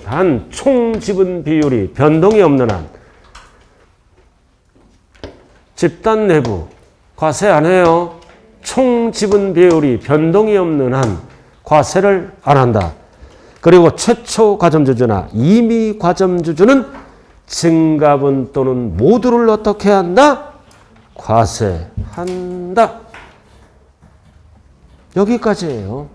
[SPEAKER 1] 단 총 지분 비율이 변동이 없는 한. 집단 내부 과세 안 해요. 총 지분 비율이 변동이 없는 한 과세를 안 한다. 그리고 최초 과점주주나 임의 과점주주는 증가분 또는 모두를 어떻게 한다? 과세한다. 여기까지예요.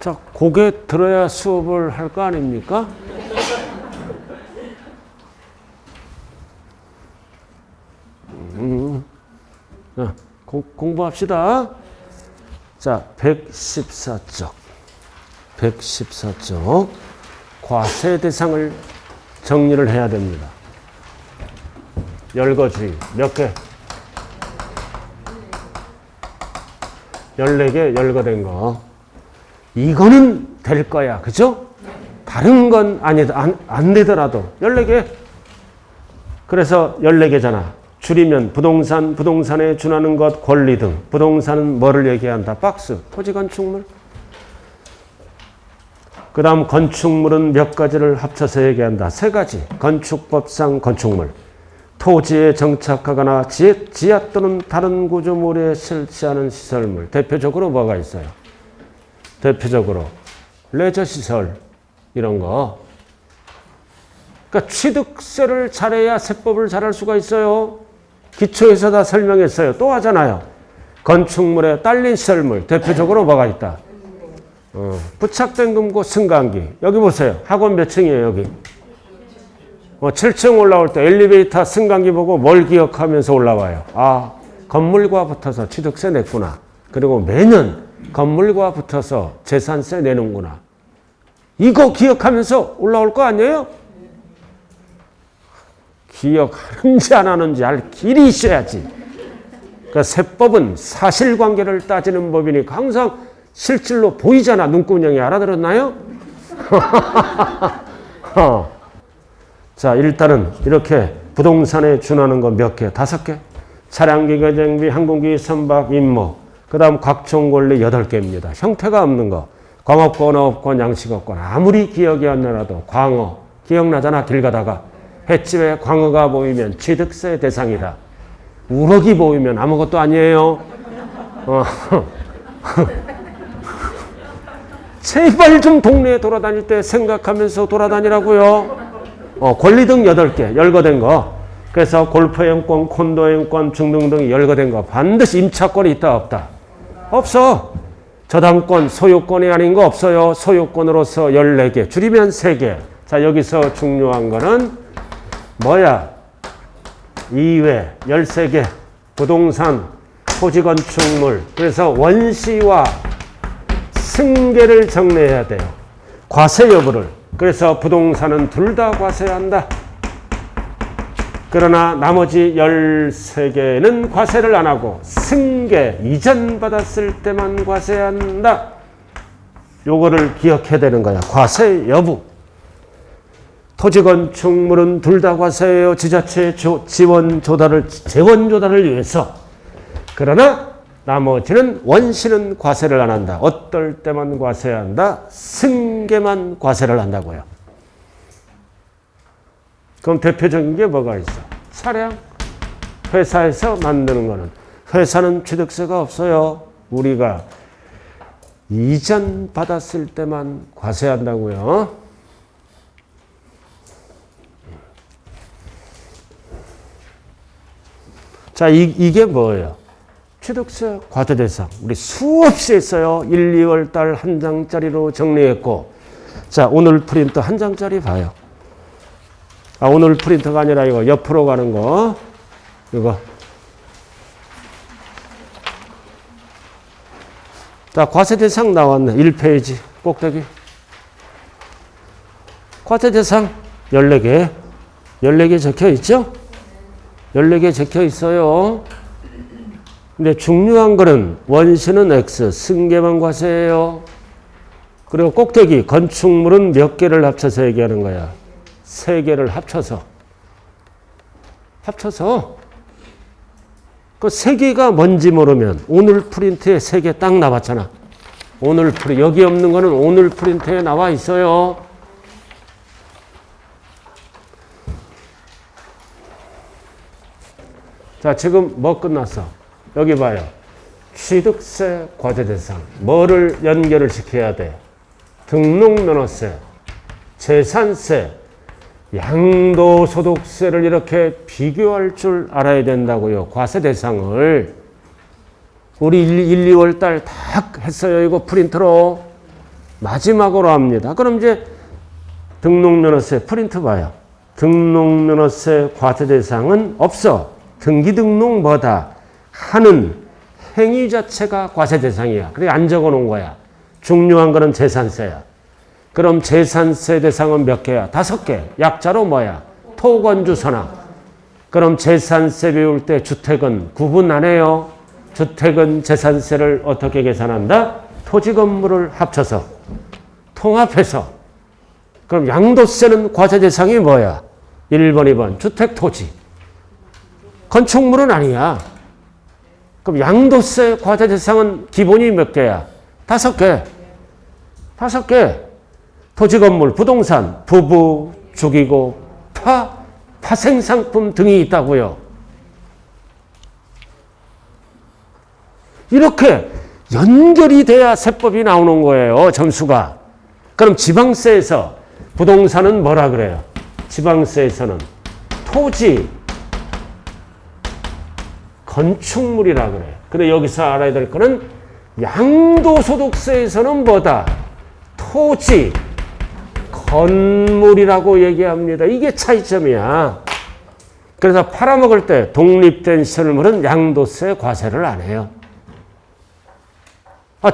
[SPEAKER 1] 자, 고개 들어야 수업을 할 거 아닙니까? 자, 공부합시다. 자, 114쪽. 114쪽. 과세 대상을 정리를 해야 됩니다. 열거주의. 몇 개? 14개 열거된 거. 이거는 될 거야. 그죠? 다른 건 안 되더라도 14개. 그래서 14개잖아. 줄이면 부동산, 부동산에 준하는 것, 권리 등. 부동산은 뭐를 얘기한다? 박스, 토지 건축물. 그 다음 건축물은 몇 가지를 합쳐서 얘기한다? 3가지. 건축법상 건축물. 토지에 정착하거나 지하 또는 다른 구조물에 설치하는 시설물. 대표적으로 뭐가 있어요? 대표적으로 레저시설 이런 거. 그러니까 취득세를 잘해야 세법을 잘할 수가 있어요. 기초에서 다 설명했어요. 또 하잖아요. 건축물에 딸린 시설물. 대표적으로 뭐가 있다? 부착된 금고 승강기. 여기 보세요. 학원 몇 층이에요 여기? 7층 올라올 때 엘리베이터 승강기 보고 뭘 기억하면서 올라와요? 아, 건물과 붙어서 취득세 냈구나. 그리고 매년 건물과 붙어서 재산세 내는구나. 이거 기억하면서 올라올 거 아니에요? 기억하는지 안 하는지 알 길이 있어야지. 그러니까 세법은 사실관계를 따지는 법이니까 항상 실질로 보이잖아. 눈구멍이. 알아들었나요? 자, 일단은 이렇게 부동산에 준하는 거 몇 개? 5개. 차량기, 가정비, 항공기, 선박, 임무. 그 다음 각종 권리 8개입니다. 형태가 없는 거. 광업권, 어업권, 양식업권. 아무리 기억이 안 나라도 광어. 기억나잖아. 길 가다가. 횟집에 광어가 보이면 취득세 대상이다. 우럭이 보이면 아무것도 아니에요. 제발 좀 동네에 돌아다닐 때 생각하면서 돌아다니라고요. 권리 등 8개 열거된 거. 그래서 골프행권, 콘도행권, 중등등이 열거된 거. 반드시 임차권이 있다 없다? 없어. 저당권, 소유권이 아닌 거 없어요. 소유권으로서 14개. 줄이면 3개. 자, 여기서 중요한 거는 뭐야? 2회 13개. 부동산, 토지건축물. 그래서 원시와 승계를 정리해야 돼요. 과세 여부를. 그래서 부동산은 둘 다 과세한다. 그러나 나머지 13개는 과세를 안 하고 승계, 이전 받았을 때만 과세한다. 요거를 기억해야 되는 거야. 과세 여부. 토지 건축물은 둘 다 과세해요. 지자체 재원 조달을 위해서. 그러나 나머지는 원시는 과세를 안 한다. 어떨 때만 과세한다. 승계만 과세를 한다고요. 그럼 대표적인 게 뭐가 있어? 차량. 회사에서 만드는 거는. 회사는 취득세가 없어요. 우리가 이전 받았을 때만 과세한다고요. 자, 이게 뭐예요? 취득세 과세 대상. 우리 수없이 했어요. 1, 2월 달 한 장짜리로 정리했고. 자, 오늘 프린트 한 장짜리 봐요. 아, 오늘 프린트가 아니라 이거 옆으로 가는 거. 이거. 자, 과세 대상 나왔네. 1페이지 꼭대기. 과세 대상 14개. 14개 적혀 있죠? 14개 적혀 있어요. 근데 중요한 거는 원시는 X, 승계만 과세예요. 그리고 꼭대기 건축물은 몇 개를 합쳐서 얘기하는 거야? 3개를 합쳐서. 그 3개가 뭔지 모르면 오늘 프린트에 3개 딱 나왔잖아. 오늘 여기 없는 거는 오늘 프린트에 나와 있어요. 자, 지금 뭐 끝났어? 여기 봐요. 취득세 과세 대상. 뭐를 연결을 시켜야 돼? 등록면허세, 재산세, 양도소득세를 이렇게 비교할 줄 알아야 된다고요. 과세 대상을. 우리 1, 2월 달 다 했어요. 이거 프린트로. 마지막으로 합니다. 그럼 이제 등록면허세 프린트 봐요. 등록면허세 과세 대상은 없어. 등기등록 뭐다? 하는 행위 자체가 과세 대상이야. 그래 안 적어 놓은 거야. 중요한 거는 재산세야. 그럼 재산세 대상은 몇 개야? 5개. 약자로 뭐야? 토건주선항. 그럼 재산세 배울 때 주택은 구분 안 해요. 주택은 재산세를 어떻게 계산한다? 토지 건물을 합쳐서 통합해서. 그럼 양도세는 과세 대상이 뭐야? 1번, 2번 주택 토지. 건축물은 아니야. 그럼 양도세 과세 대상은 기본이 몇 개야? 5개. 5개. 토지 건물, 부동산, 부부, 죽이고, 파생상품 등이 있다고요. 이렇게 연결이 돼야 세법이 나오는 거예요. 점수가. 그럼 지방세에서 부동산은 뭐라 그래요? 지방세에서는 토지, 건축물이라 그래요. 근데 여기서 알아야 될 거는 양도소득세에서는 뭐다? 토지, 건물이라고 얘기합니다. 이게 차이점이야. 그래서 팔아먹을 때 독립된 시설물은 양도세 과세를 안 해요.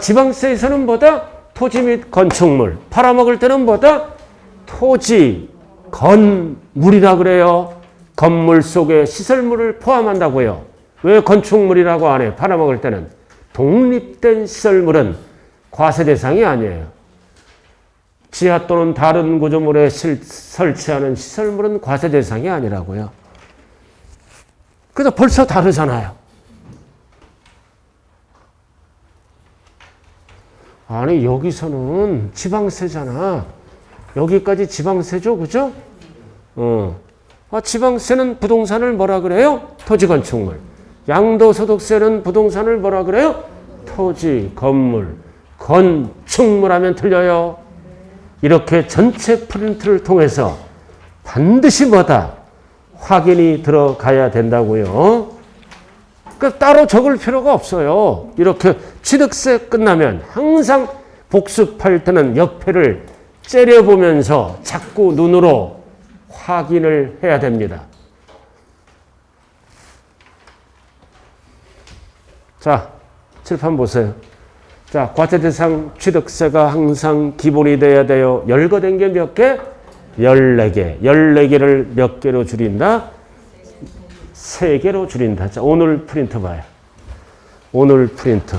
[SPEAKER 1] 지방세에서는 뭐다? 토지 및 건축물. 팔아먹을 때는 뭐다? 토지, 건물이라 그래요. 건물 속에 시설물을 포함한다고요. 왜 건축물이라고 안 해? 팔아먹을 때는. 독립된 시설물은 과세 대상이 아니에요. 지하 또는 다른 구조물에 설치하는 시설물은 과세 대상이 아니라고요. 그래서 벌써 다르잖아요. 아니 여기서는 지방세잖아. 여기까지 지방세죠. 그죠? 지방세는 부동산을 뭐라 그래요? 토지 건축물. 양도소득세는 부동산을 뭐라 그래요? 토지, 건물, 건축물 하면 틀려요. 이렇게 전체 프린트를 통해서 반드시 뭐다? 확인이 들어가야 된다고요. 그러니까 따로 적을 필요가 없어요. 이렇게 취득세 끝나면 항상 복습할 때는 옆에를 째려보면서 자꾸 눈으로 확인을 해야 됩니다. 자, 칠판 보세요. 자, 과세대상 취득세가 항상 기본이 돼야 돼요. 열거된 게 몇 개? 14개. 14개를 몇 개로 줄인다? 3개로 줄인다. 자, 오늘 프린트 봐요. 오늘 프린트.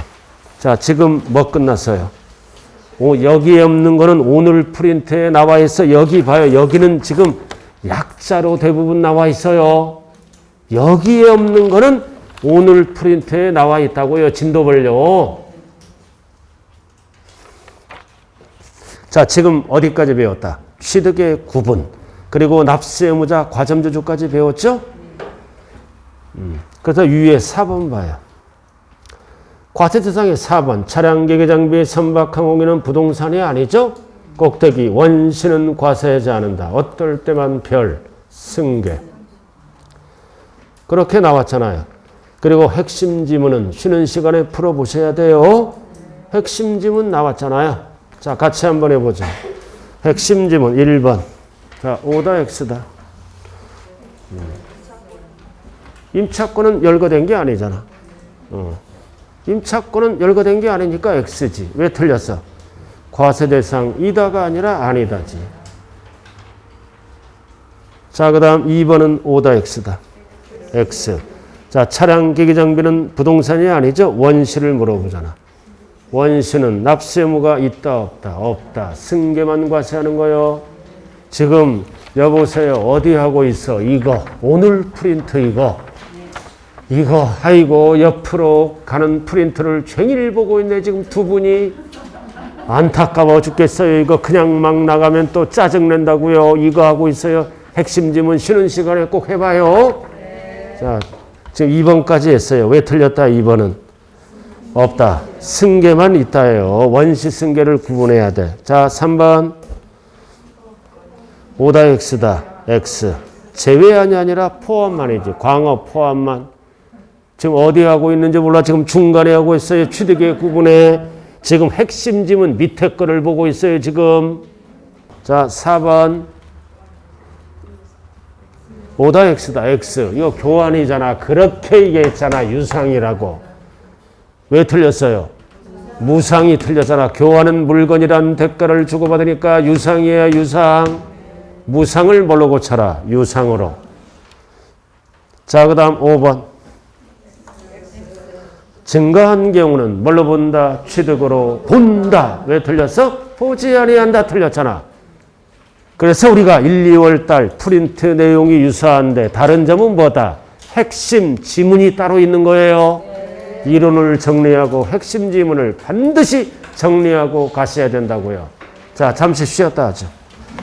[SPEAKER 1] 자, 지금 뭐 끝났어요? 여기에 없는 거는 오늘 프린트에 나와 있어. 여기 봐요. 여기는 지금 약자로 대부분 나와 있어요. 여기에 없는 거는 오늘 프린트에 나와 있다고요. 진도별로. 자, 지금 어디까지 배웠다? 취득의 구분. 그리고 납세 의무자 과점저주까지 배웠죠? 그래서 위에 4번 봐요. 과세 대상의 4번. 차량, 기계, 장비, 선박, 항공기는 부동산이 아니죠? 꼭대기. 원시는 과세하지 않는다. 어떨 때만 별, 승계. 그렇게 나왔잖아요. 그리고 핵심 지문은 쉬는 시간에 풀어보셔야 돼요. 핵심 지문 나왔잖아요. 자, 같이 한번 해보자. 핵심 지문 1번. 자, O다 X다. 임차권은 열거된 게 아니잖아. 임차권은 열거된 게 아니니까 X지. 왜 틀렸어? 과세 대상 이다가 아니라 아니다지. 자, 그 다음 2번은 O다 X다. X. 자, 차량, 기기, 장비는 부동산이 아니죠? 원시를 물어보잖아. 원시는 납세 의무가 있다 없다? 없다. 승계만 과세하는 거요. 지금 여보세요. 어디 하고 있어? 이거. 오늘 프린트 이거. 이거 아이고 옆으로 가는 프린트를 종일 보고 있네. 지금 두 분이. 안타까워 죽겠어요. 이거 그냥 막 나가면 또 짜증낸다고요. 이거 하고 있어요. 핵심 지문 쉬는 시간에 꼭 해봐요. 자, 지금 2번까지 했어요. 왜 틀렸다 2번은? 없다. 승계만 있다예요. 원시 승계를 구분해야 돼. 자, 3번. 5다 x다. x. 제외한이 아니라 포함만이지. 광어 포함만. 지금 어디 하고 있는지 몰라. 지금 중간에 하고 있어요. 취득의 구분에. 지금 핵심 지문 밑에 거를 보고 있어요. 지금. 자, 4번. 5다 x다. x. 이거 교환이잖아. 그렇게 얘기했잖아. 유상이라고. 왜 틀렸어요? 무상이 틀렸잖아. 교환은 물건이란 대가를 주고받으니까 유상이에요. 유상. 무상을 뭘로 고쳐라? 유상으로. 자, 그 다음 5번. 증가한 경우는 뭘로 본다? 취득으로 본다. 왜 틀렸어? 보지 아니한다 틀렸잖아. 그래서 우리가 1, 2월 달 프린트 내용이 유사한데 다른 점은 뭐다? 핵심 지문이 따로 있는 거예요. 이론을 정리하고 핵심 지문을 반드시 정리하고 가셔야 된다고요. 자, 잠시 쉬었다 하죠.